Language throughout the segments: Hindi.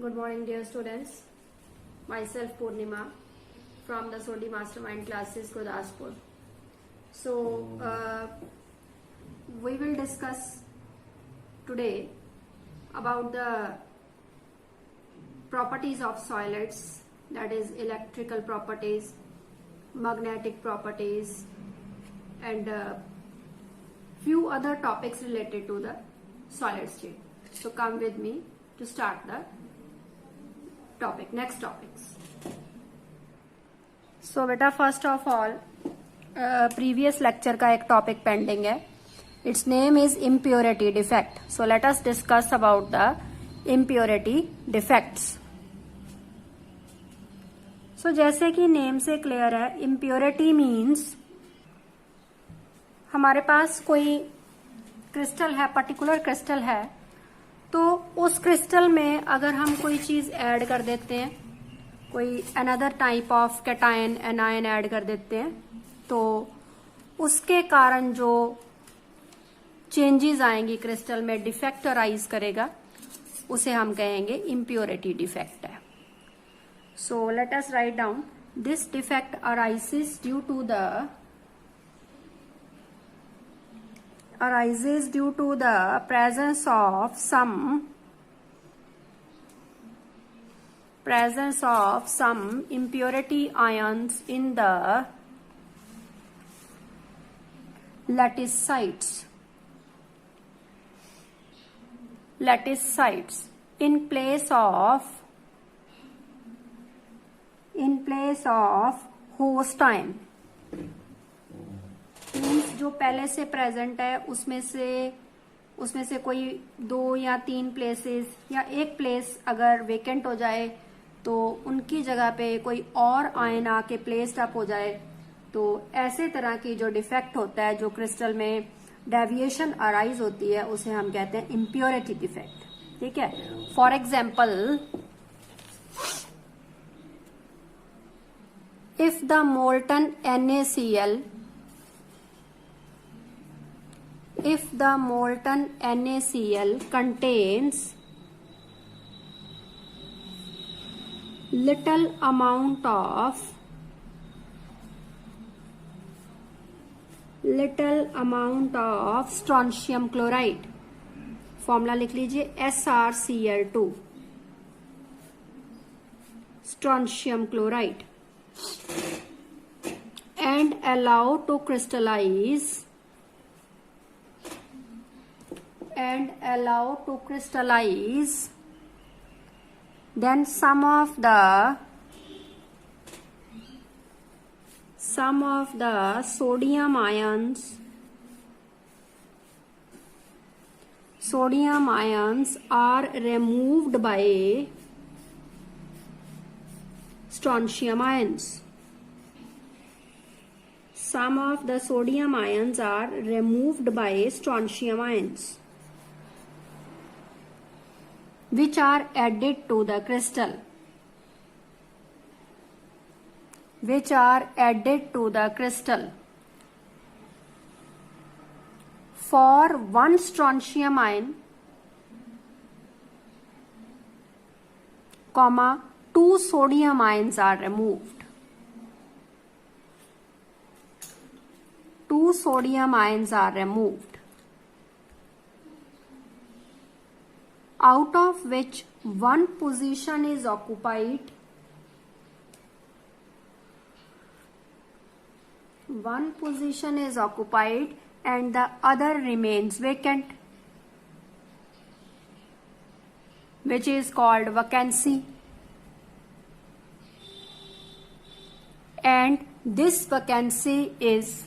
Good morning, dear students. Myself Purnima from the Sodi Mastermind classes, Gurdaspur. We will discuss today about the properties of solids, that is electrical properties, magnetic properties, and few other topics related to the solid state. So come with me to start the next topics. So बेटा first of all previous lecture का एक टॉपिक पेंडिंग है. It's name is impurity defect. So let us discuss about the impurity defects. So जैसे कि नेम से क्लियर है, इम्प्योरिटी मीन्स हमारे पास कोई क्रिस्टल है, पर्टिकुलर क्रिस्टल है, तो उस क्रिस्टल में अगर हम कोई चीज ऐड कर देते हैं, कोई another type of cation anion add कर देते हैं, तो उसके कारण जो चेंजेस आएंगी क्रिस्टल में, डिफेक्ट अराइज करेगा, उसे हम कहेंगे इम्प्योरिटी डिफेक्ट है. So let us write down. This defect arises due to the presence of some impurity ions in the lattice sites in place of host ion. Means जो पहले से प्रेजेंट है उसमें से कोई 2 या 3 प्लेसेस या एक प्लेस अगर वेकेंट हो जाए तो उनकी जगह पे कोई और आयन आके प्लेस्ड अप हो जाए, तो ऐसे तरह की जो डिफेक्ट होता है, जो क्रिस्टल में डेविएशन अराइज होती है, उसे हम कहते हैं इम्प्योरिटी डिफेक्ट. ठीक है. For example, if the molten NaCl contains little amount of strontium chloride, formula लिख लीजिए SrCl2, strontium chloride, and allow to crystallize then some of the sodium ions are removed by strontium ions. Some of the sodium ions are removed by strontium ions, which are added to the crystal. For one strontium ion, 2 sodium ions are removed. 2 sodium ions are removed, out of which one position is occupied and the other remains vacant, which is called vacancy. And this vacancy is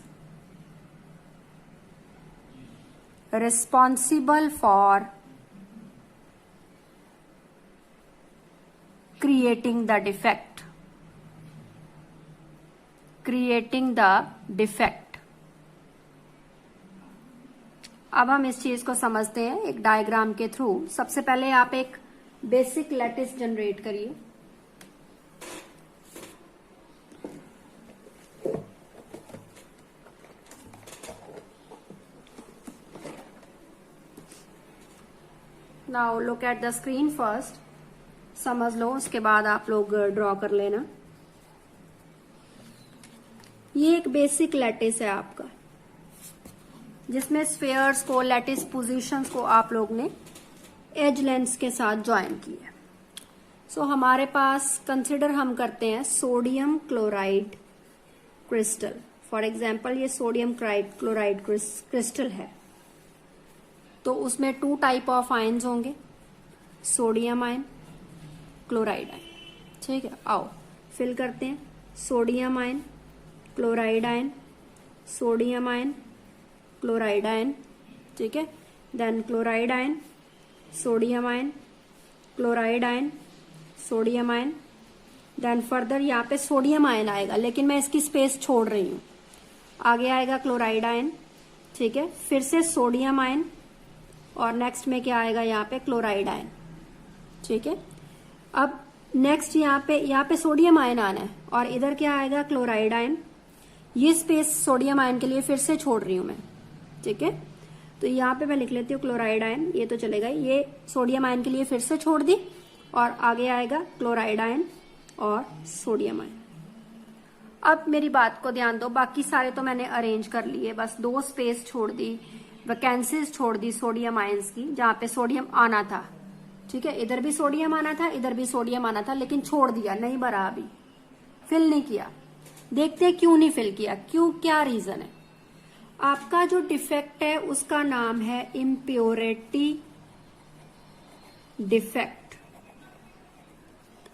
responsible for creating the defect. अब हम इस चीज को समझते हैं एक डायग्राम के थ्रू. सबसे पहले आप एक बेसिक लैटिस जनरेट करिए. Now look at the screen first. समझ लो, उसके बाद आप लोग ड्रॉ कर लेना। ये एक बेसिक लैटिस है आपका, जिसमें स्फेयर्स को, लैटिस पोजीशंस को आप लोग ने एज लेंस के साथ ज्वाइन किया। सो हमारे पास कंसिडर हम करते हैं sodium chloride crystal. For example ये सोडियम क्लोराइड क्रिस्टल है, तो उसमें 2 टाइप ऑफ आयन्स होंगे, सोडियम आयन, क्लोराइड आयन। ठीक है, आओ फिल करते हैं। Sodium ion, chloride ion, sodium ion, chloride ion. ठीक है, then chloride ion, sodium ion, chloride ion, sodium ion. Then further यहाँ पे सोडियम आयन आएगा, लेकिन मैं इसकी स्पेस छोड़ रही हूं। आगे आएगा क्लोराइड आयन। ठीक है, फिर से सोडियम आयन, और नेक्स्ट में क्या आएगा यहाँ पे, क्लोराइड आयन। ठीक है, अब नेक्स्ट यहाँ पे सोडियम आयन आना है, और इधर क्या आएगा, क्लोराइड आयन। ये स्पेस सोडियम आयन के लिए फिर से छोड़ रही हूं मैं। ठीक है, तो यहाँ पे मैं लिख लेती हूँ क्लोराइड आयन, ये तो चलेगा, ये सोडियम आयन के लिए फिर से छोड़ दी, और आगे आएगा क्लोराइड आयन और सोडियम आयन। अब मेरी बात को ध्यान दो, बाकी सारे तो मैंने अरेंज कर लिए, बस 2 स्पेस छोड़ दी, वैकेंसीज छोड़ दी सोडियम आयंस की, जहां पे सोडियम आना था। ठीक है, इधर भी सोडियम आना था, इधर भी सोडियम आना था, लेकिन छोड़ दिया, नहीं भरा, अभी फिल नहीं किया। देखते हैं क्यों नहीं फिल किया, क्यों, क्या रीजन है। आपका जो डिफेक्ट है उसका नाम है इम्प्योरिटी डिफेक्ट।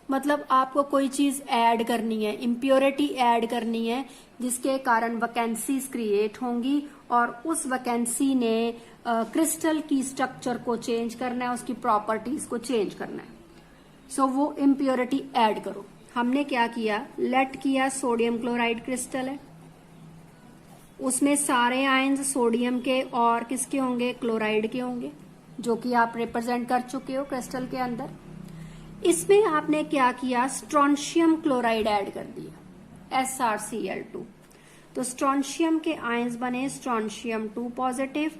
मतलब आपको कोई चीज ऐड करनी है, इम्प्योरिटी ऐड करनी है, जिसके कारण वैकेंसीज क्रिएट होंगी, और उस वैकेंसी ने क्रिस्टल की स्ट्रक्चर को चेंज करना है, उसकी प्रॉपर्टीज को चेंज करना है। सो वो इम्प्योरिटी ऐड करो। हमने क्या किया, लेट किया सोडियम क्लोराइड क्रिस्टल है, उसमें सारे आयंस सोडियम के और किसके होंगे, क्लोराइड के होंगे, जो कि आप रिप्रेजेंट कर चुके हो क्रिस्टल के अंदर। इसमें आपने क्या किया, स्ट्रोंशियम क्लोराइड ऐड कर दिया, SrCl2। तो स्ट्रोंशियम के आयंस बने स्ट्रोंशियम 2 पॉजिटिव,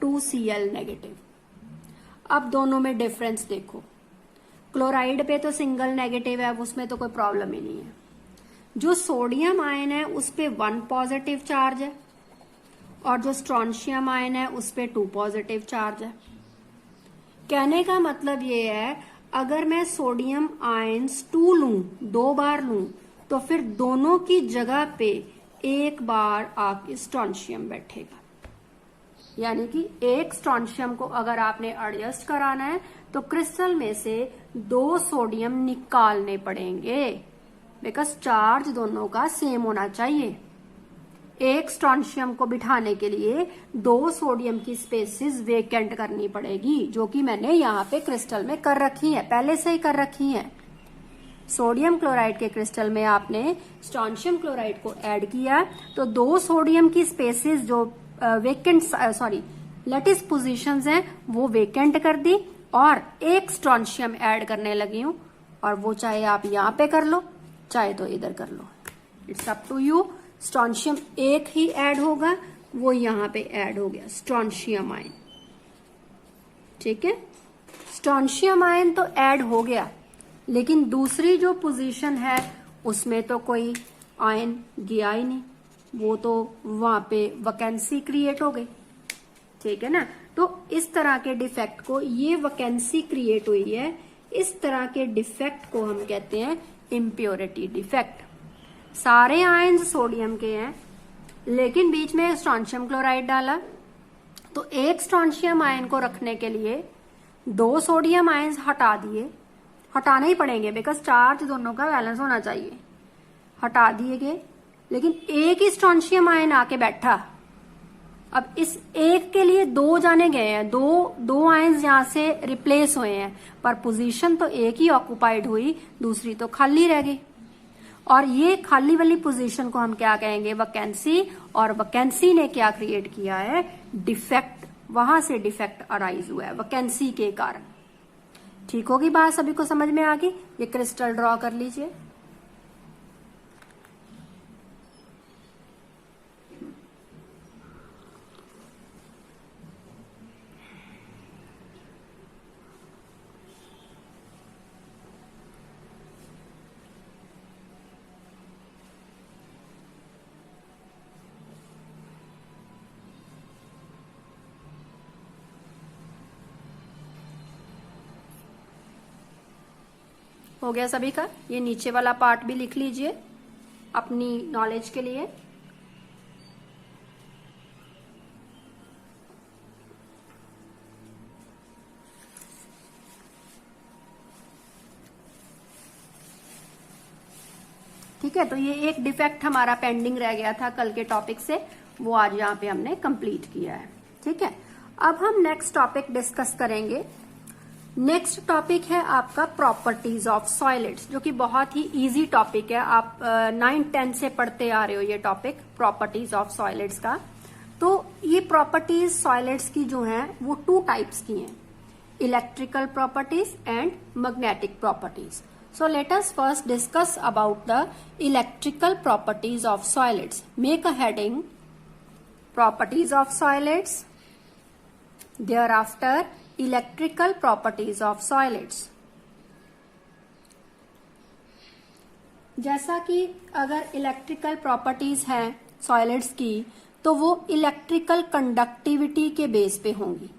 2Cl नेगेटिव। अब दोनों में डिफरेंस देखो, क्लोराइड पे तो सिंगल नेगेटिव है, उसमें तो कोई प्रॉब्लम ही नहीं है। जो सोडियम आयन है उस पे 1 पॉजिटिव चार्ज है, और जो स्ट्रोंशियम आयन है उस पे 2 पॉजिटिव चार्ज है। कहने का मतलब ये है, अगर मैं सोडियम आयंस 2 लूं, 2 बार लूं, तो फिर दोनों की जगह पे 1 बार आके स्ट्रोंशियम बैठेगा। यानी कि एक स्ट्रोंशियम को अगर आपने एडजस्ट कराना है, तो क्रिस्टल में से 2 सोडियम निकालने पड़ेंगे, बिकॉज चार्ज दोनों का सेम होना चाहिए। एक स्ट्रोंशियम को बिठाने के लिए 2 सोडियम की स्पेसिस वेकेंट करनी पड़ेगी, जो कि मैंने यहाँ पे क्रिस्टल में कर रखी है, पहले से ही कर रखी है। सोडियम क्लोराइड के क्रिस्टल में आपने स्ट्रोंशियम क्लोराइड को ऐड किया, तो 2 सोडियम की स्पेसिस जो लैटिस पोजीशंस हैं वो वेकेंट कर दी, और एक स्ट्रोंशियम ऐड करने लगी हूं, और वो चाहे आप यहाँ पे कर लो, चाहे तो इधर कर लो, it's up to you. Strontium एक ही ऐड होगा, वो यहां पे ऐड हो गया स्ट्रोंशियम आयन। ठीक है, स्ट्रोंशियम आयन तो ऐड हो गया, लेकिन दूसरी जो पोजीशन है उसमें तो कोई आयन गया ही नहीं, वो तो वहां पे वैकेंसी क्रिएट हो गई। ठीक है ना, तो इस तरह के डिफेक्ट को, ये वैकेंसी क्रिएट हुई है, इस तरह के डिफेक्ट को हम कहते हैं इम्प्योरिटी डिफेक्ट। सारे आयंस सोडियम के हैं, लेकिन बीच में स्ट्रोंशियम क्लोराइड डाला, तो एक स्ट्रोंशियम आयन को रखने के लिए 2 सोडियम आयंस हटा दिए, हटाने ही पड़ेंगे बिकॉज चार्ज दोनों का बैलेंस होना चाहिए, हटा दिए गए, लेकिन एक ही स्ट्रोंशियम आयन आके बैठा। अब इस एक के लिए 2 जाने गए हैं, दो आयंस यहां से रिप्लेस हुए हैं, पर पोजीशन तो एक ही ऑक्युपाइड हुई, दूसरी तो खाली रह गई। और ये खाली वाली पोजीशन को हम क्या कहेंगे, वैकेंसी। और वैकेंसी ने क्या क्रिएट किया है, डिफेक्ट, वहां से डिफेक्ट अराइज हुआ है वैकेंसी के कारण। ठीक होगी बात, सभी को समझ में आ गई। ये क्रिस्टल ड्रॉ कर लीजिए। हो गया सभी का? ये नीचे वाला पार्ट भी लिख लीजिए अपनी नॉलेज के लिए। ठीक है, तो ये एक डिफेक्ट हमारा पेंडिंग रह गया था कल के टॉपिक से, वो आज यहाँ पे हमने कंप्लीट किया है। ठीक है, अब हम नेक्स्ट टॉपिक डिस्कस करेंगे। नेक्स्ट टॉपिक है आपका प्रॉपर्टीज ऑफ सॉइलिड्स, जो कि बहुत ही इजी टॉपिक है। आप 9-10 से पढ़ते आ रहे हो ये टॉपिक, प्रॉपर्टीज ऑफ सॉइलिड्स का। तो ये प्रॉपर्टीज सॉइलिड्स की जो हैं वो 2 टाइप्स की हैं, electrical properties and magnetic properties. So let us first discuss about the electrical properties of solids. Make a heading, properties of solids. Thereafter, electrical properties of solids. जैसा कि अगर इलेक्ट्रिकल प्रॉपर्टीज हैं सॉलिड्स की, तो वो इलेक्ट्रिकल कंडक्टिविटी के बेस पे होंगी।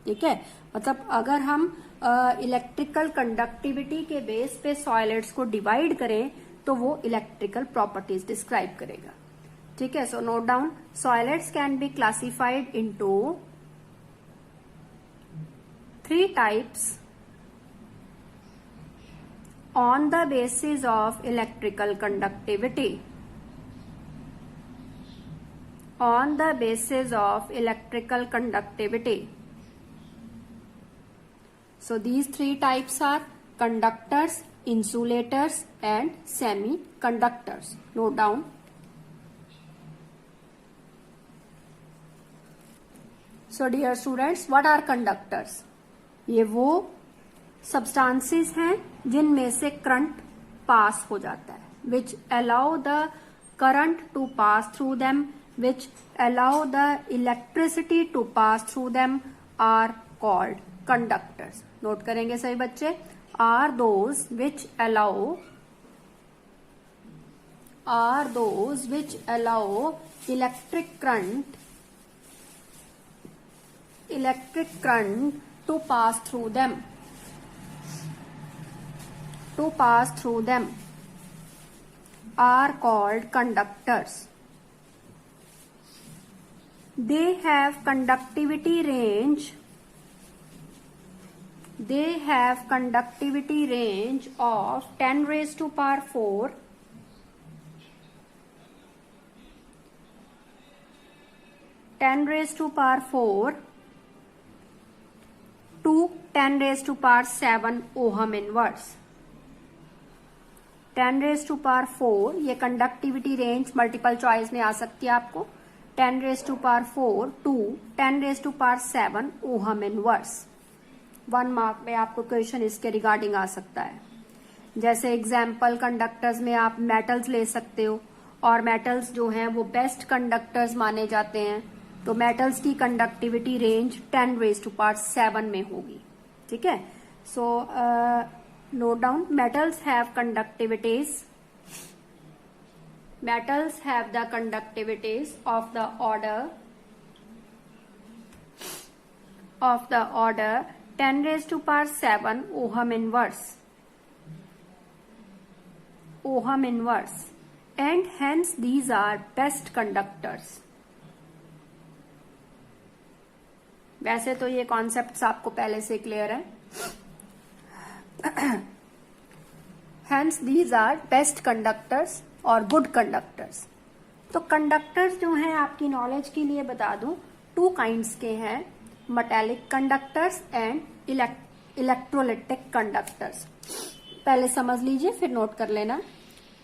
ठीक है, मतलब अगर हम इलेक्ट्रिकल कंडक्टिविटी के बेस पे सॉलिड्स को डिवाइड करें तो वो इलेक्ट्रिकल प्रॉपर्टीज डिस्क्राइब करेगा। ठीक है, so note down, solids can be classified into 3 types on the basis of electrical conductivity. On the basis of electrical conductivity. So these 3 types are conductors, insulators and semiconductors. Note down. So dear students, what are conductors? ये वो substances हैं जिनमें से current pass हो जाता है, which allow the current to pass through them, which allow the electricity to pass through them are called conductors. Note करेंगे सभी बच्चे, are those which allow electric current to pass through them are called conductors. They have conductivity range of 10 raised to power 4 to 10 raised to power 7 ohm inverse. 10 raised to power 4 ये कंडक्टिविटी रेंज मल्टीपल चॉइस में आ सकती है आपको, 10 raised to power 4 to 10 raised to power 7 ohm inverse. 1 mark में आपको क्वेश्चन इसके रिगार्डिंग आ सकता है। जैसे एग्जाम्पल कंडक्टर्स में आप मेटल्स ले सकते हो, और मेटल्स जो हैं वो बेस्ट कंडक्टर्स माने जाते हैं, तो मेटल्स की conductivity range 10 raised to power 7 में होगी। ठीक है, so note down, metals have the conductivities of the order 10 raised to power 7 ohm inverse and hence these are best conductors. वैसे तो ये कॉन्सेप्ट्स आपको पहले से क्लियर है। hence these are best conductors और good conductors. तो कंडक्टर्स जो हैं आपकी नॉलेज के लिए बता दूं, 2 kinds के हैं, metallic conductors and electrolytic conductors. पहले समझ लीजिए फिर नोट कर लेना।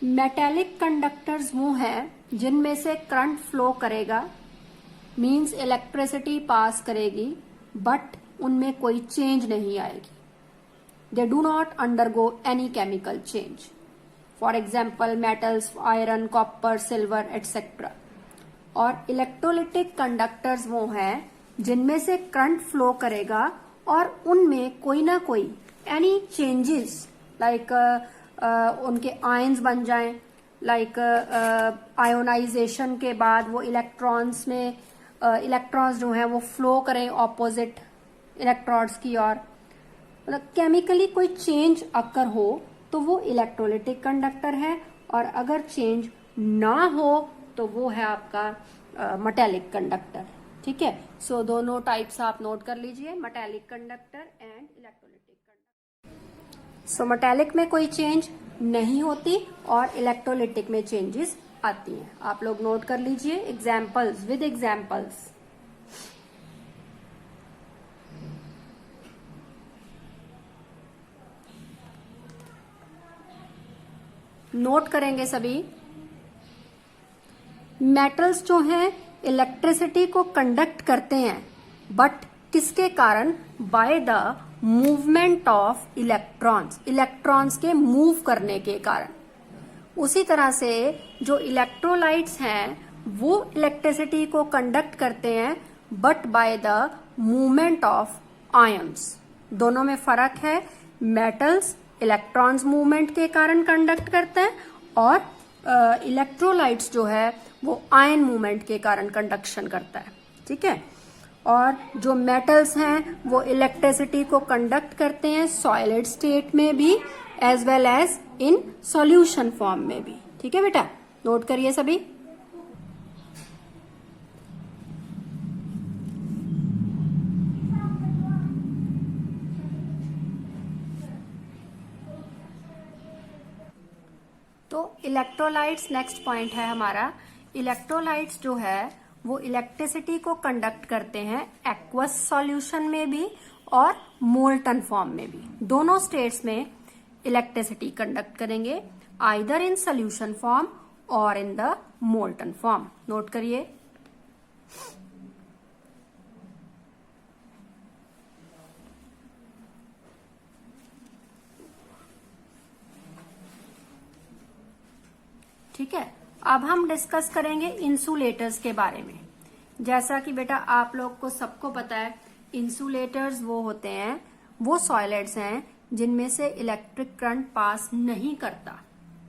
मेटालिक कंडक्टर्स वो हैं जिनमें से करंट फ्लो करेगा, मींस इलेक्ट्रिसिटी पास करेगी, बट उनमें कोई चेंज नहीं आएगी। They do not undergo any chemical change. For example metals, iron, copper, silver etcetera. और इलेक्ट्रोलिटिक कंडक्टर्स वो हैं जिनमें से करंट फ्लो करेगा और उनमें कोई ना कोई एनी चेंजेस, लाइक उनके आयंस बन जाएं, लाइक आयोनाइजेशन के बाद वो इलेक्ट्रॉन्स में इलेक्ट्रॉन्स जो हैं वो फ्लो करें ऑपोजिट इलेक्ट्रॉन्स की ओर, मतलब केमिकली कोई चेंज अकर हो, तो वो इलेक्ट्रोलिटिक कंडक्टर है, और अगर चेंज ना हो तो वो है आपका मेटालिक कंडक्टर। ठीक है, सो दोनों टाइप्स आप नोट कर लीजिए, metallic conductor and electrolytic conductor. So metallic में कोई चेंज नहीं होती और इलेक्ट्रोलिटिक में चेंजेस आती हैं। आप लोग नोट कर लीजिए एग्जाम्पल्स विद एग्जाम्पल्स। नोट करेंगे सभी। मेटल्स जो हैं इलेक्ट्रिसिटी को कंडक्ट करते हैं, बट किसके कारण? By the movement of electrons, electrons के मूव करने के कारण। उसी तरह से जो इलेक्ट्रोलाइट्स हैं वो इलेक्ट्रिसिटी को कंडक्ट करते हैं, but by the movement of ions. दोनों में फर्क है। मेटल्स इलेक्ट्रॉन्स मूवमेंट के कारण कंडक्ट करते हैं, और इलेक्ट्रोलाइट्स जो है वो आयन मूवमेंट के कारण कंडक्शन करता है। ठीक है, और जो मेटल्स हैं वो इलेक्ट्रिसिटी को कंडक्ट करते हैं सॉलिड स्टेट में भी as well as in solution form में भी। ठीक है बेटा, नोट करिए सभी। तो इलेक्ट्रोलाइट्स नेक्स्ट पॉइंट है हमारा। इलेक्ट्रोलाइट्स जो है वो इलेक्ट्रिसिटी को कंडक्ट करते हैं एक्वस सॉल्यूशन में भी और मोल्टन फॉर्म में भी। दोनों स्टेट्स में इलेक्ट्रिसिटी कंडक्ट करेंगे, आइदर इन सॉल्यूशन फॉर्म और in the molten form. Note करिए। ठीक है, अब हम डिस्कस करेंगे इंसुलेटर्स के बारे में। जैसा कि बेटा आप लोग को सबको पता है, इंसुलेटर्स वो होते हैं, वो सॉलिड्स हैं जिनमें से इलेक्ट्रिक करंट पास नहीं करता,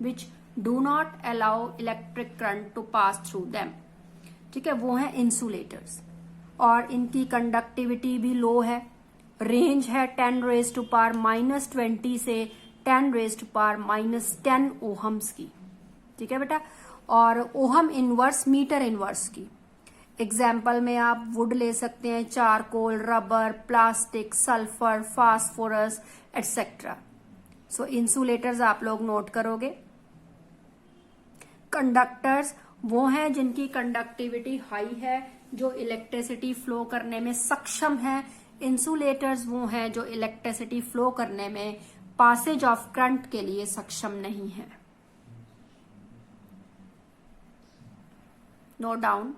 which do not allow electric current to pass through them. ठीक है, वो हैं इंसुलेटर्स, और इनकी कंडक्टिविटी भी लो है। रेंज है 10⁻⁻20 से 10⁻⁻10 ओहम्स की। ठीक है बेटा, और ओहम इनवर्स मीटर इनवर्स की। एग्जाम्पल में आप वुड ले सकते हैं, charcoal, rubber, plastic, sulphur, phosphorus etcetera. So insulators आप लोग नोट करोगे। कंडक्टर्स वो हैं जिनकी कंडक्टिविटी हाई है, जो इलेक्ट्रिसिटी फ्लो करने में सक्षम है। इंसुलेटर्स वो हैं जो इलेक्ट्रिसिटी फ्लो करने में पासेज ऑफ करंट के लिए सक्षम नहीं है। Note down.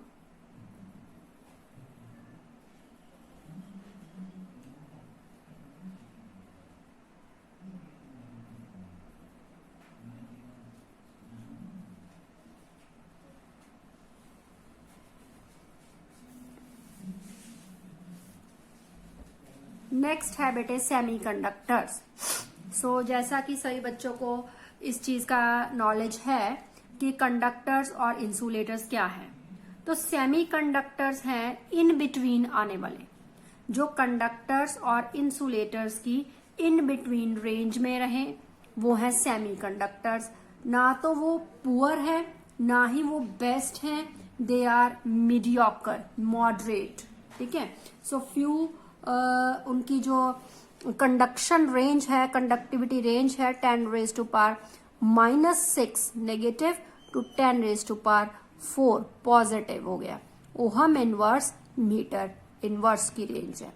नेक्स्ट है बेटे सेमीकंडक्टर्स। सो जैसा कि सभी बच्चों को इस चीज का नॉलेज है कि कंडक्टर्स और इंसुलेटर्स क्या है, तो सेमीकंडक्टर्स हैं इन बिटवीन आने वाले, जो कंडक्टर्स और इंसुलेटर्स की इन बिटवीन रेंज में रहें, वो है सेमीकंडक्टर्स। ना तो वो पुअर है ना ही वो बेस्ट हैं, दे आर मीडियोकर, मॉडरेट। ठीक है, सो फ्यू उनकी जो कंडक्शन रेंज है, कंडक्टिविटी रेंज है 10⁻⁻6 नेगेटिव टू 10⁻⁴ पॉजिटिव हो गया। ओहम इनवर्स मीटर इनवर्स की रेंज है।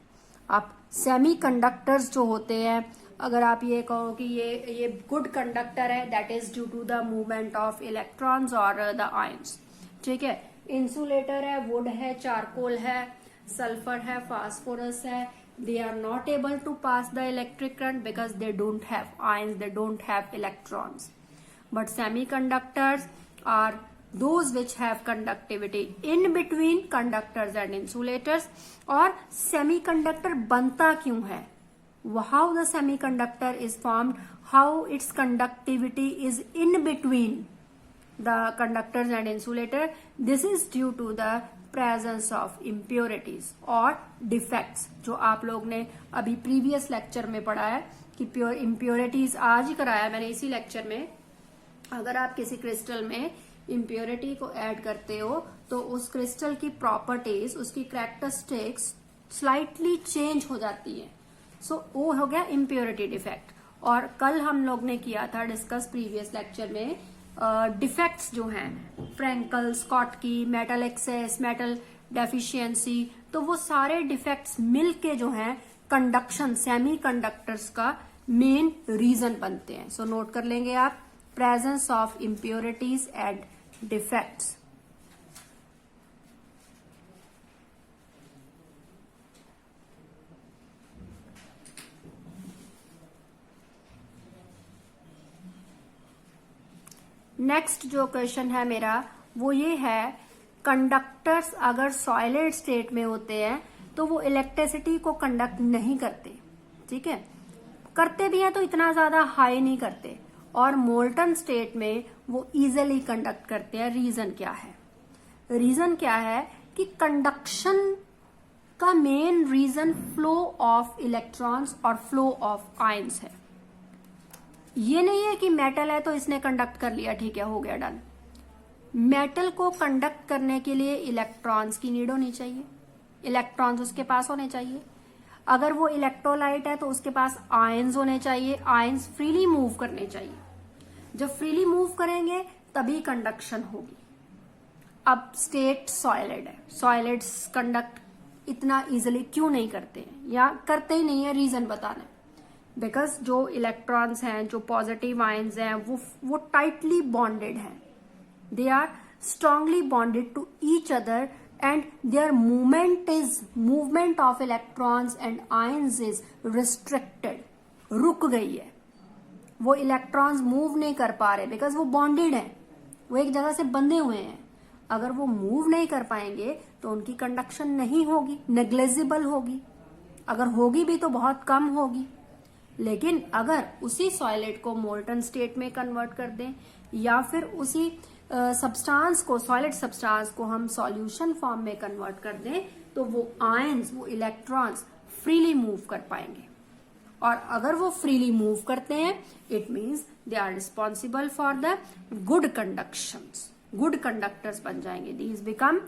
आप सेमीकंडक्टर्स जो होते हैं, अगर आप ये कहो कि ये गुड कंडक्टर है, that is due to the movement of electrons और द आयंस। ठीक है, इंसुलेटर है, वुड है, चारकोल है, सल्फर है, फास्फोरस है, they are not able to pass the electric current because they don't have ions, they don't have electrons. But semiconductors are those which have conductivity in between conductors and insulators. और semiconductor बनता क्यों है? How the semiconductor is formed, how its conductivity is in between the conductors and insulator. This is due to the presence of impurities और डिफेक्ट्स, जो आप लोग ने अभी प्रीवियस लेक्चर में पढ़ा है कि इम्प्योरिटीज आज ही कराया मैंने इसी लेक्चर में। अगर आप किसी क्रिस्टल में इम्प्योरिटी को ऐड करते हो तो उस क्रिस्टल की प्रॉपर्टीज, उसकी कैरेक्टरिस्टिक्स स्लाइटली चेंज हो जाती है। सो वो हो गया इम्प्योरिटी डिफेक्ट। और कल हम लोग ने किया था डिस्कस प्रीवियस लेक्चर में डिफेक्ट्स जो हैं, Frenkel, Schottky, metal excess, metal deficiency, तो वो सारे डिफेक्ट्स मिलके जो हैं कंडक्शन, सेमी कंडक्टर्स का मेन रीजन बनते हैं। सो नोट कर लेंगे आप, presence of impurities and defects. Next जो क्वेश्चन है मेरा वो ये है, कंडक्टर्स अगर सॉलिड स्टेट में होते हैं तो वो इलेक्ट्रिसिटी को कंडक्ट नहीं करते, ठीक है, करते भी हैं तो इतना ज्यादा हाई नहीं करते, और मोल्टन स्टेट में वो इजीली कंडक्ट करते हैं। रीजन क्या है? रीजन क्या है कि कंडक्शन का main reason flow of electrons और फ्लो ऑफ आयंस है। ये नहीं है कि मेटल है तो इसने कंडक्ट कर लिया, ठीक है, हो गया, डन। मेटल को कंडक्ट करने के लिए इलेक्ट्रॉन्स की नीड होनी चाहिए, इलेक्ट्रॉन्स उसके पास होने चाहिए। अगर वो इलेक्ट्रोलाइट है तो उसके पास आयंस होने चाहिए, आयंस फ्रीली मूव करने चाहिए। जब फ्रीली मूव करेंगे तभी कंडक्शन होगी। अब स्टेट सॉलिड है, सॉलिड्स कंडक्ट इतना इजीली क्यों नहीं करते हैं या करते ही नहीं है? रीजन बताना है। बिकॉज जो इलेक्ट्रॉन्स हैं, जो पॉजिटिव आयंस हैं, वो टाइटली बॉन्डेड हैं, they are strongly bonded to each other and their movement of electrons and ions is restricted, रुक गई है। वो इलेक्ट्रॉन्स मूव नहीं कर पा रहे बिकॉज वो बॉन्डेड है, वो एक जगह से बंधे हुए हैं। अगर वो मूव नहीं कर पाएंगे तो उनकी कंडक्शन नहीं होगी, नेग्लिजिबल होगी, अगर होगी भी तो बहुत कम होगी। लेकिन अगर उसी सॉलिड को मोल्टन स्टेट में कन्वर्ट कर दें या फिर उसी सब्सटेंस को, सॉलिड सब्सटेंस को हम सॉल्यूशन फॉर्म में कन्वर्ट कर दें तो वो आयंस, वो इलेक्ट्रॉन्स फ्रीली मूव कर पाएंगे। और अगर वो फ्रीली मूव करते हैं it means they are responsible for the good conductions, good conductors बन जाएंगे, दीज बिकम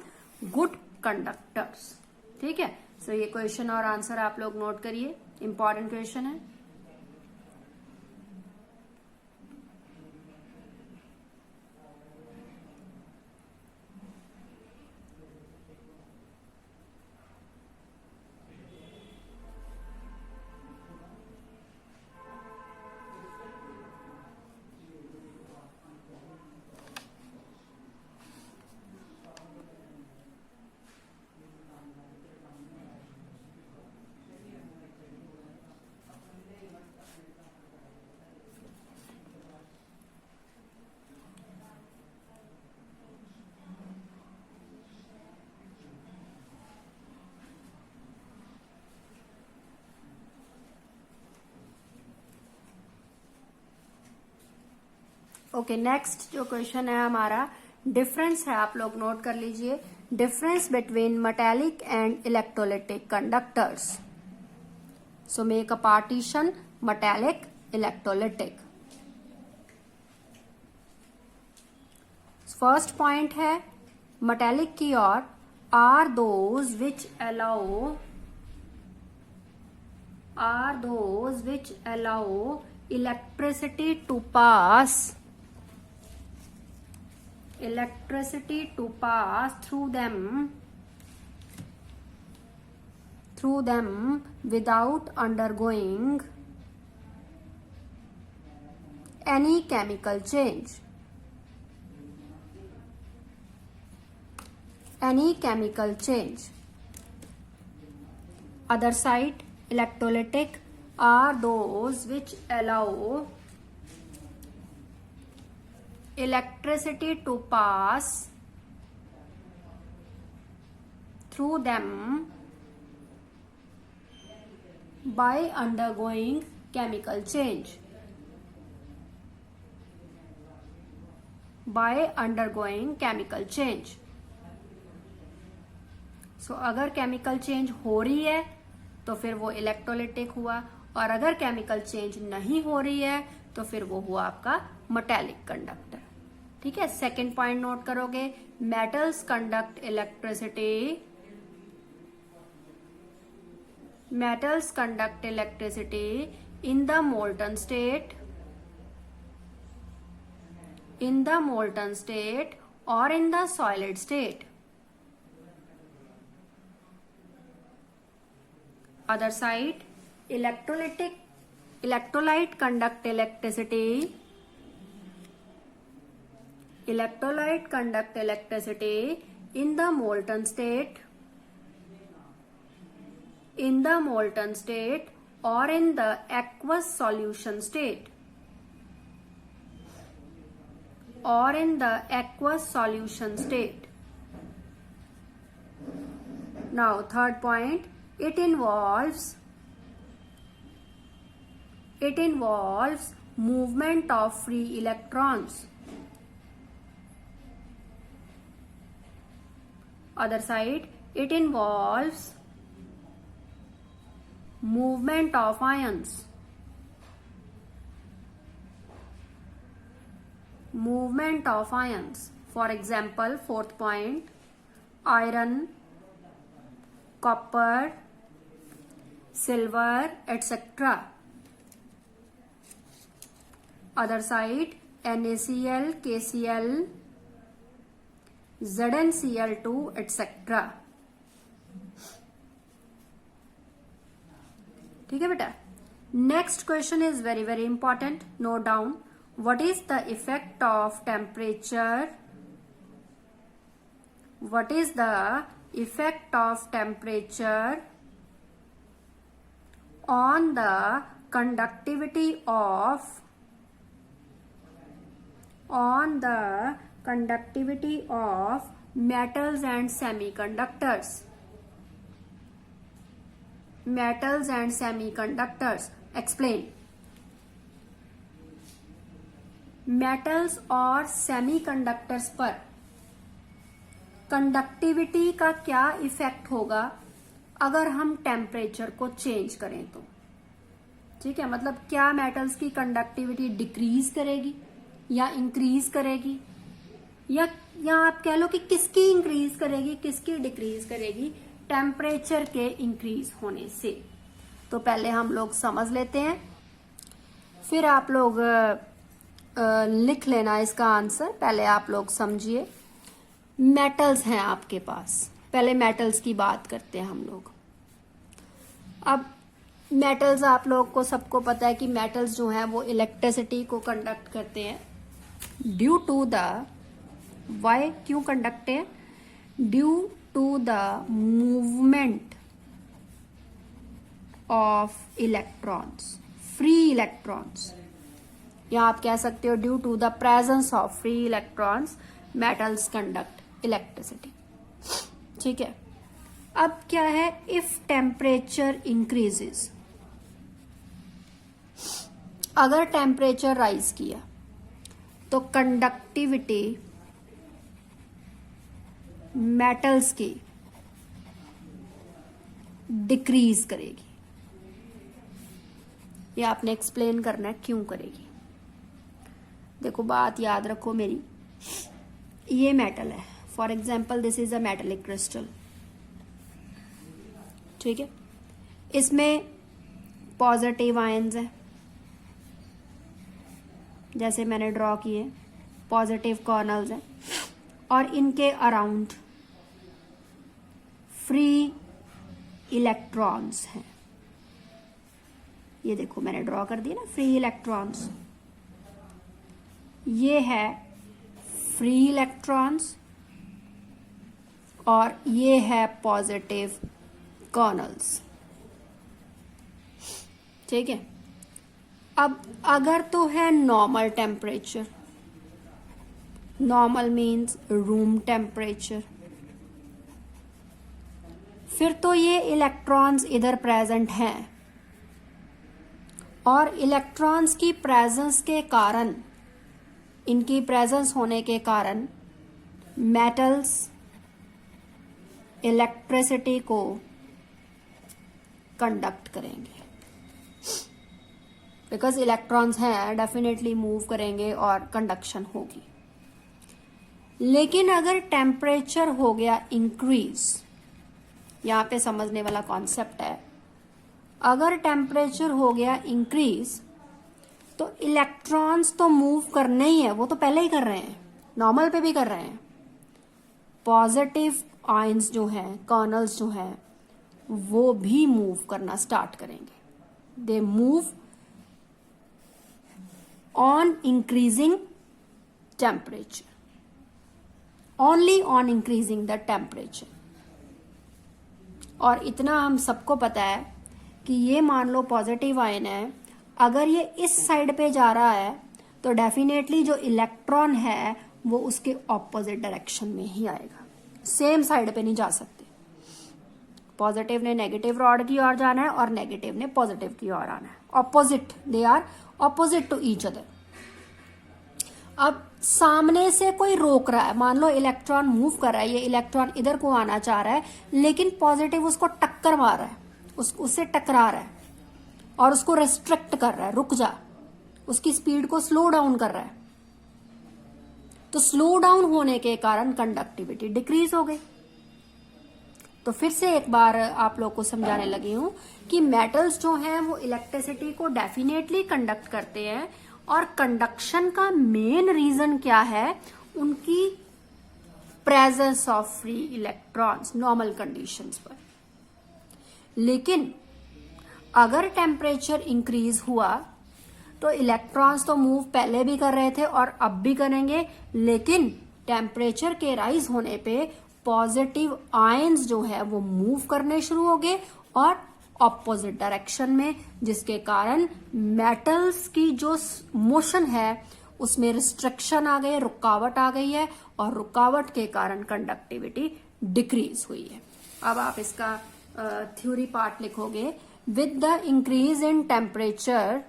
गुड कंडक्टर्स। ठीक है, सो ये क्वेश्चन और आंसर आप लोग नोट करिए, इंपॉर्टेंट क्वेश्चन है। ओके, नेक्स्ट जो क्वेश्चन है हमारा डिफरेंस है, आप लोग नोट कर लीजिए, difference between metallic and electrolytic conductors. So make a partition, metallic, electrolytic. First point है मेटेलिक की ओर, are those which allow electricity to pass through them without undergoing any chemical change. Other side, electrolytic are those which allow electricity to pass through them by undergoing chemical change. सो अगर केमिकल चेंज हो रही है तो फिर वो इलेक्ट्रोलिटिक हुआ, और अगर केमिकल चेंज नहीं हो रही है तो फिर वो हुआ आपका मेटेलिक कंडक्टर। ठीक है, सेकंड पॉइंट नोट करोगे, metals conduct electricity, metals conduct electricity in the molten state or in the solid state. Other side, electrolyte conduct electricity in the molten state or in the aqueous solution state, Now third point, it involves movement of free electrons. Other side, it involves movement of ions. For example, fourth point, iron, copper, silver, etc. Other side, NaCl, KCl, ZnCl2, etc. ठीक है बेटा। Next question is very very important, note down, what is the effect of temperature on the conductivity of metals and semiconductors. Explain. Metals और सेमीकंडक्टर्स पर कंडक्टिविटी का क्या इफेक्ट होगा अगर हम टेम्परेचर को चेंज करें तो? ठीक है, मतलब क्या मेटल्स की कंडक्टिविटी डिक्रीज करेगी या इंक्रीज करेगी, या आप कह लो कि किसकी इंक्रीज करेगी किसकी डिक्रीज करेगी टेम्परेचर के इंक्रीज होने से। तो पहले हम लोग समझ लेते हैं, फिर आप लोग लिख लेना इसका आंसर। पहले आप लोग समझिए, मेटल्स हैं आपके पास, पहले मेटल्स की बात करते हैं हम लोग। अब मेटल्स आप लोग को सबको पता है कि मेटल्स जो हैं वो इलेक्ट्रिसिटी को कंडक्ट करते हैं ड्यू टू द, वाई क्यों कंडक्ट है, due to the movement of electrons, free electrons, या आप कह सकते हो due to the presence of free electrons metals conduct electricity. ठीक है, अब क्या है, इफ टेम्परेचर इंक्रीजेस, अगर टेम्परेचर राइज किया तो कंडक्टिविटी मेटल्स की डिक्रीज करेगी। ये आपने एक्सप्लेन करना है क्यों करेगी। देखो बात याद रखो मेरी, ये मेटल है, for example this is a metallic crystal. ठीक है, इसमें पॉजिटिव आयंस है, जैसे मैंने ड्रॉ किए, पॉजिटिव कॉर्नल्स हैं, और इनके अराउंड फ्री इलेक्ट्रॉन्स हैं। ये देखो मैंने ड्रॉ कर दिया ना, फ्री इलेक्ट्रॉन्स, ये है फ्री इलेक्ट्रॉन्स और ये है पॉजिटिव कॉर्नल्स। ठीक है, अब अगर तो है normal temperature, normal means room temperature, फिर तो ये इलेक्ट्रॉन्स इधर प्रेजेंट हैं, और इलेक्ट्रॉन्स की प्रेजेंस के कारण, इनकी प्रेजेंस होने के कारण मेटल्स इलेक्ट्रिसिटी को कंडक्ट करेंगे, बिकॉज इलेक्ट्रॉन्स हैं, डेफिनेटली मूव करेंगे और कंडक्शन होगी। लेकिन अगर टेम्परेचर हो गया इंक्रीज, यहां पे समझने वाला कॉन्सेप्ट है, अगर टेम्परेचर हो गया इंक्रीज तो इलेक्ट्रॉन्स तो मूव करने ही है, वो तो पहले ही कर रहे हैं, नॉर्मल पे भी कर रहे हैं। पॉजिटिव आयंस जो हैं, कर्नल्स जो हैं, वो भी मूव करना स्टार्ट करेंगे। They move on increasing temperature, only on increasing the temperature. और इतना हम सबको पता है कि ये मान लो पॉजिटिव आयन है, अगर ये इस साइड पे जा रहा है तो डेफिनेटली जो इलेक्ट्रॉन है वो उसके ऑपोजिट डायरेक्शन में ही आएगा, सेम साइड पे नहीं जा सकते। पॉजिटिव ने नेगेटिव रॉड की ओर जाना है और नेगेटिव ने पॉजिटिव की ओर आना है, opposite, they are opposite to each other. अब सामने से कोई रोक रहा है, मान लो इलेक्ट्रॉन मूव कर रहा है, ये इलेक्ट्रॉन इधर को आना चाह रहा है, लेकिन पॉजिटिव उसको टक्कर मार रहा है, उससे टकरा रहा है और उसको रेस्ट्रिक्ट कर रहा है, रुक जा, उसकी स्पीड को स्लो डाउन कर रहा है। तो स्लो डाउन होने के कारण कंडक्टिविटी डिक्रीज हो गई। तो फिर से एक बार आप लोग को समझाने लगी हूं कि मेटल्स जो हैं वो इलेक्ट्रिसिटी को डेफिनेटली कंडक्ट करते हैं, और कंडक्शन का मेन रीजन क्या है, उनकी presence of free electrons normal conditions पर। लेकिन अगर टेम्परेचर इंक्रीज हुआ तो इलेक्ट्रॉन्स तो मूव पहले भी कर रहे थे और अब भी करेंगे, लेकिन टेम्परेचर के राइज होने पे पॉजिटिव आयंस जो है वो मूव करने शुरू हो गए और ऑपोजिट डायरेक्शन में, जिसके कारण मेटल्स की जो मोशन है उसमें रिस्ट्रिक्शन आ गई, रुकावट आ गई है, और रुकावट के कारण कंडक्टिविटी डिक्रीज हुई है। अब आप इसका थ्योरी पार्ट लिखोगे, with the increase in temperature,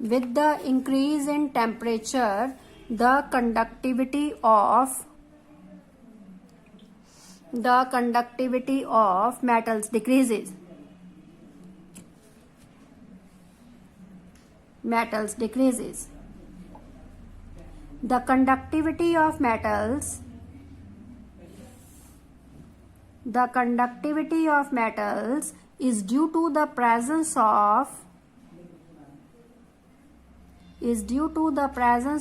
with the increase in temperature the conductivity of metals decreases. The conductivity of metals is due to the presence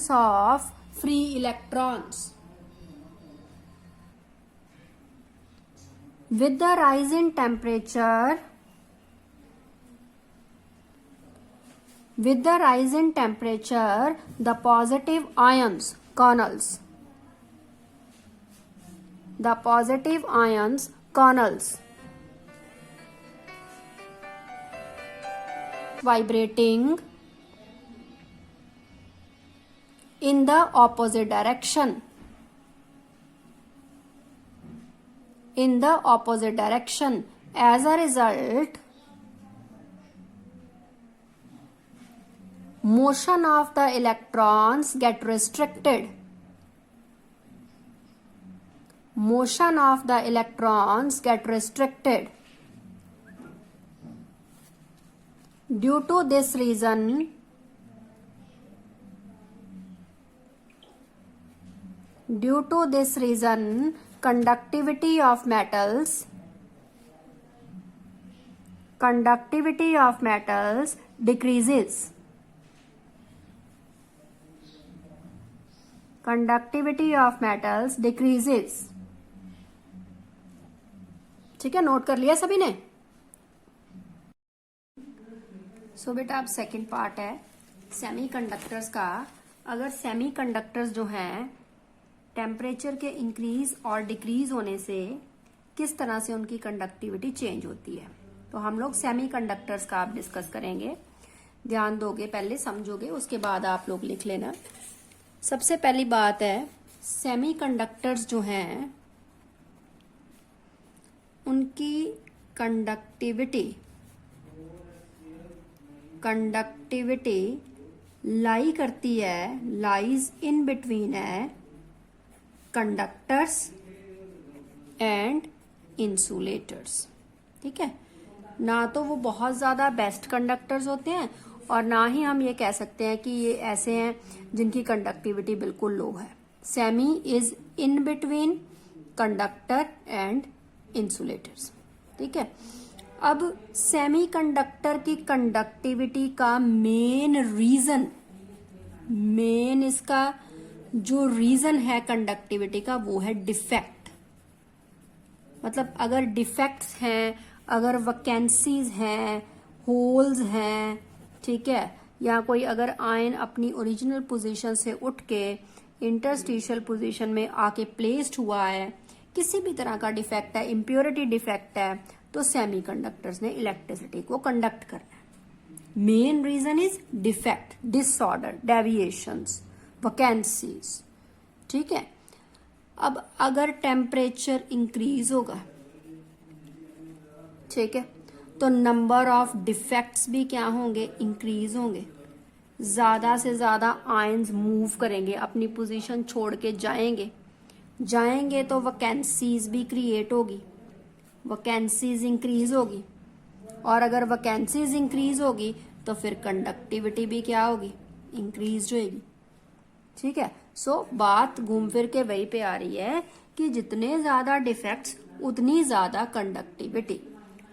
of free electrons. With the rise in temperature, the positive ions, kernels, vibrating in the opposite direction. As a result, motion of the electrons get restricted. Due to this reason, conductivity of metals decreases. ठीक है, नोट कर लिया सभी ने? सो बेटा अब सेकंड पार्ट है सेमीकंडक्टर्स का। अगर सेमीकंडक्टर्स जो हैं टेम्परेचर के इंक्रीज और डिक्रीज होने से किस तरह से उनकी कंडक्टिविटी चेंज होती है, तो हम लोग सेमीकंडक्टर्स का आप डिस्कस करेंगे। ध्यान दोगे, पहले समझोगे, उसके बाद आप लोग लिख लेना। सबसे पहली बात है, सेमीकंडक्टर्स जो हैं उनकी कंडक्टिविटी लाई करती है, लाइज इन बिटवीन है कंडक्टर्स एंड इंसुलेटर्स। ठीक है, ना तो वो बहुत ज़्यादा बेस्ट कंडक्टर्स होते हैं और ना ही हम ये कह सकते हैं कि ये ऐसे हैं जिनकी कंडक्टिविटी बिल्कुल लो है। Semi is in between conductor and insulators. ठीक है, अब सेमी कंडक्टर की कंडक्टिविटी का मेन इसका जो रीजन है कंडक्टिविटी का वो है डिफेक्ट। मतलब अगर डिफेक्ट्स हैं, अगर वैकेंसीज हैं, होल्स हैं, ठीक है, या कोई अगर आयन अपनी ओरिजिनल पोजीशन से उठ के इंटरस्टिशियल पोजीशन में आके प्लेस्ड हुआ है, किसी भी तरह का डिफेक्ट है, इम्प्योरिटी डिफेक्ट है, तो सेमीकंडक्टर्स ने इलेक्ट्रिसिटी को कंडक्ट करना है। Main reason is defect, disorder, deviations, vacancies. ठीक है, अब अगर टेम्परेचर इंक्रीज होगा, ठीक है, तो नंबर ऑफ डिफेक्ट्स भी क्या होंगे, इंक्रीज होंगे। ज्यादा से ज्यादा आयंस मूव करेंगे, अपनी पोजीशन छोड़ के जाएंगे तो वैकेंसीज भी क्रिएट होगी, वैकेंसीज इंक्रीज होगी, और अगर वैकेंसीज इंक्रीज होगी तो फिर कंडक्टिविटी भी क्या होगी, इंक्रीज होगी। ठीक है, सो बात घूम फिर के वही पे आ रही है कि जितने ज्यादा डिफेक्ट्स उतनी ज्यादा कंडक्टिविटी।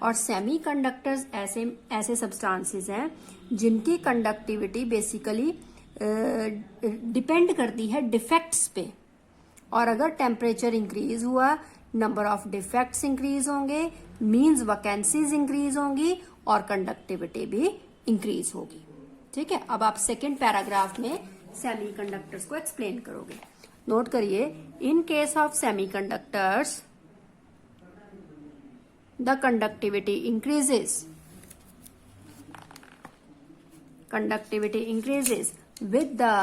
और सेमीकंडक्टर्स ऐसे सब्सटेंसेस हैं जिनकी कंडक्टिविटी बेसिकली डिपेंड करती है डिफेक्ट्स पे, और अगर टेम्परेचर इंक्रीज हुआ, नंबर ऑफ डिफेक्ट्स इंक्रीज होंगे, मींस वैकेंसीज इंक्रीज होंगी और कंडक्टिविटी भी इंक्रीज होगी। ठीक है, अब आप सेकेंड पैराग्राफ में सेमीकंडक्टर्स को एक्सप्लेन करोगे। नोट करिए, in case of semiconductors the conductivity increases with the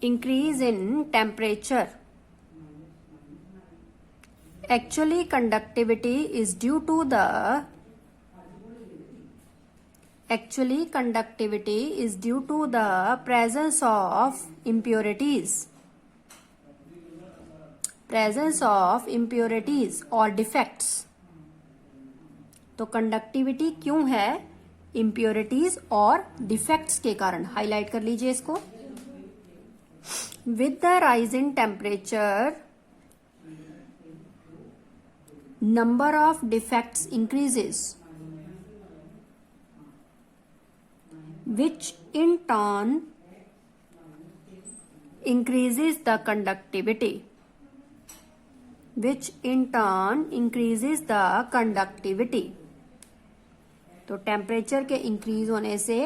increase in temperature. Actually conductivity is due to the presence of impurities or defects. तो कंडक्टिविटी क्यों है, इम्प्योरिटीज और डिफेक्ट्स के कारण। हाईलाइट कर लीजिए इसको। With the rise in temperature number of defects increases, which in turn increases the conductivity, तो टेम्परेचर के इंक्रीज होने से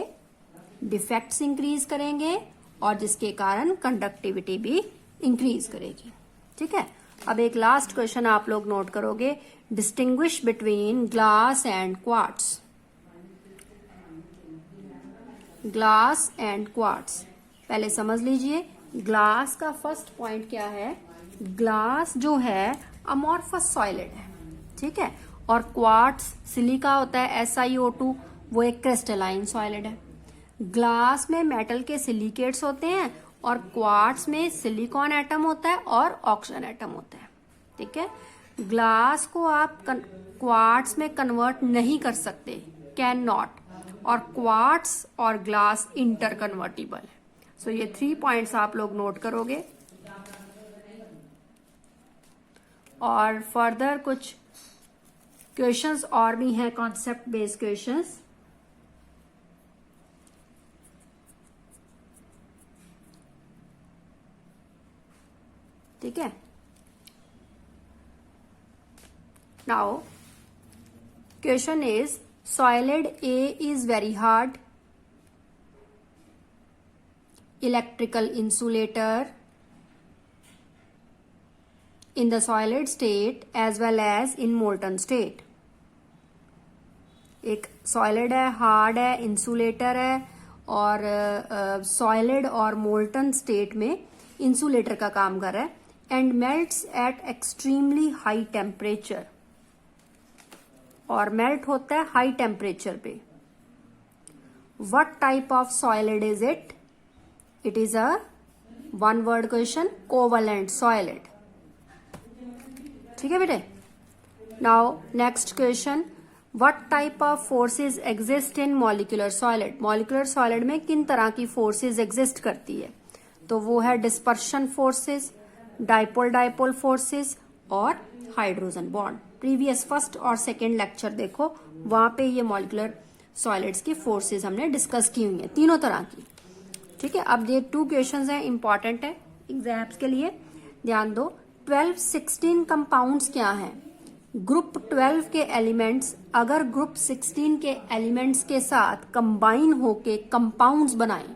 डिफेक्ट्स इंक्रीज करेंगे और जिसके कारण कंडक्टिविटी भी इंक्रीज करेगी। ठीक है, अब एक लास्ट क्वेश्चन आप लोग नोट करोगे, distinguish between glass and quartz. Glass and quartz पहले समझ लीजिए। ग्लास का फर्स्ट पॉइंट क्या है, ग्लास जो है अमॉर्फस सॉलिड है। ठीक है, और क्वार्ट्स सिलिका होता है SiO2, वो एक क्रिस्टलाइन सॉलिड है। ग्लास में मेटल के सिलिकेट्स होते हैं और क्वार्ट्स में सिलिकॉन एटम होता है और ऑक्सीजन एटम होता है। ठीक है, ग्लास को आप क्वार्ट्स में कन्वर्ट नहीं कर सकते, कैन नॉट, और क्वार्ट्स और ग्लास इंटर कन्वर्टिबल है। सो ये 3 पॉइंट्स आप लोग नोट करोगे। और फर्दर कुछ क्वेश्चंस और भी हैं, कॉन्सेप्ट बेस्ड क्वेश्चंस। ठीक है, now question is solid A is very hard, electrical insulator in the solid state as well as in molten state. एक सॉलिड है, हार्ड है, इंसुलेटर है, और सॉलिड और मोल्टन स्टेट में इंसुलेटर का काम कर रहा है, and melts at extremely high temperature, और मेल्ट होता है हाई टेम्परेचर पे। What type of solid is it? It is a one word question, covalent solid. ठीक है बेटे। Now next question, what type of forces exist in molecular solid. Molecular solid में किन तरह की फोर्सेस एग्जिस्ट करती है, तो वो है dispersion forces, dipole dipole forces और हाइड्रोजन बॉन्ड। प्रीवियस फर्स्ट और सेकेंड लेक्चर देखो, वहां पे ये मॉलिक्यूलर सॉलिड्स की फोर्सेस हमने डिस्कस की हुई है, तीनों तरह की। ठीक है, अब ये 2 क्वेश्चंस हैं, इंपॉर्टेंट है एग्जाम्स के लिए, ध्यान दो। 12-16 कंपाउंड्स क्या हैं? ग्रुप 12 के एलिमेंट्स अगर ग्रुप 16 के एलिमेंट्स के साथ कंबाइन होके कंपाउंड्स बनाएं,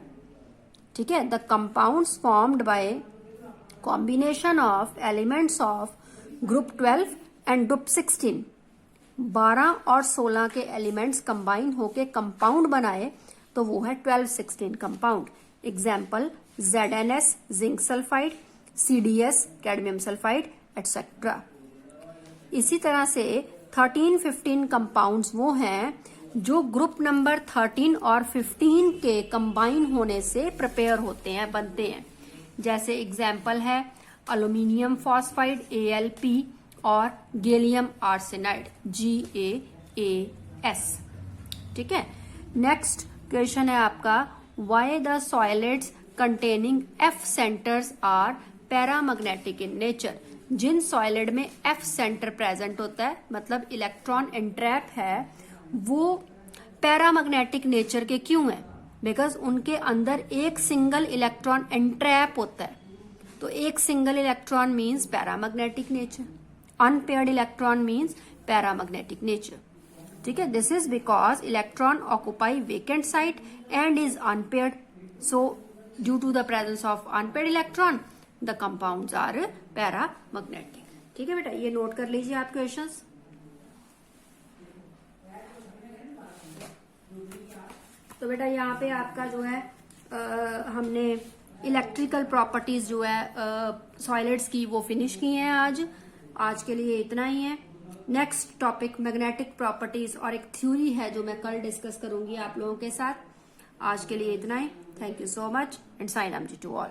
ठीक है, the compounds formed by combination of elements of group 12 and group 16, 12 और 16 के एलिमेंट्स कंबाइन होके कंपाउंड बनाए तो वो है 12-16 compound. Example ZnS zinc sulphide, CdS cadmium sulphide etcetera. इसी तरह से 13-15 कंपाउंड्स वो हैं जो ग्रुप नंबर 13 और 15 के कंबाइन होने से प्रिपेयर होते हैं, बनते हैं। जैसे एग्जाम्पल है अल्यूमिनियम फॉस्फाइड AlP और गैलियम आर्सेनाइड GaAs। ठीक है, नेक्स्ट क्वेश्चन है आपका, why the solids containing F centres are paramagnetic in nature. जिन सॉलिड में F सेंटर प्रेजेंट होता है, मतलब इलेक्ट्रॉन एंट्रैप है, वो पैरामैग्नेटिक नेचर के क्यों है? बिकॉज उनके अंदर एक सिंगल इलेक्ट्रॉन एंट्रैप होता है, तो एक single electron means paramagnetic nature, unpaired electron means paramagnetic nature. ठीक है, this is because electron occupy vacant site and is unpaired, so due to the presence of unpaired electron the compounds are paramagnetic. ठीक है बेटा, ये नोट कर लीजिए आप क्वेश्चंस। तो बेटा यहाँ पे आपका जो है हमने इलेक्ट्रिकल प्रॉपर्टीज जो है सॉलिड्स की वो फिनिश की हैं आज के लिए इतना ही है। नेक्स्ट टॉपिक मैग्नेटिक प्रॉपर्टीज और एक थ्योरी है जो मैं कल डिस्कस करूंगी आप लोगों के साथ। आज के लिए इतना ही। Thank you so much and sign M G to all.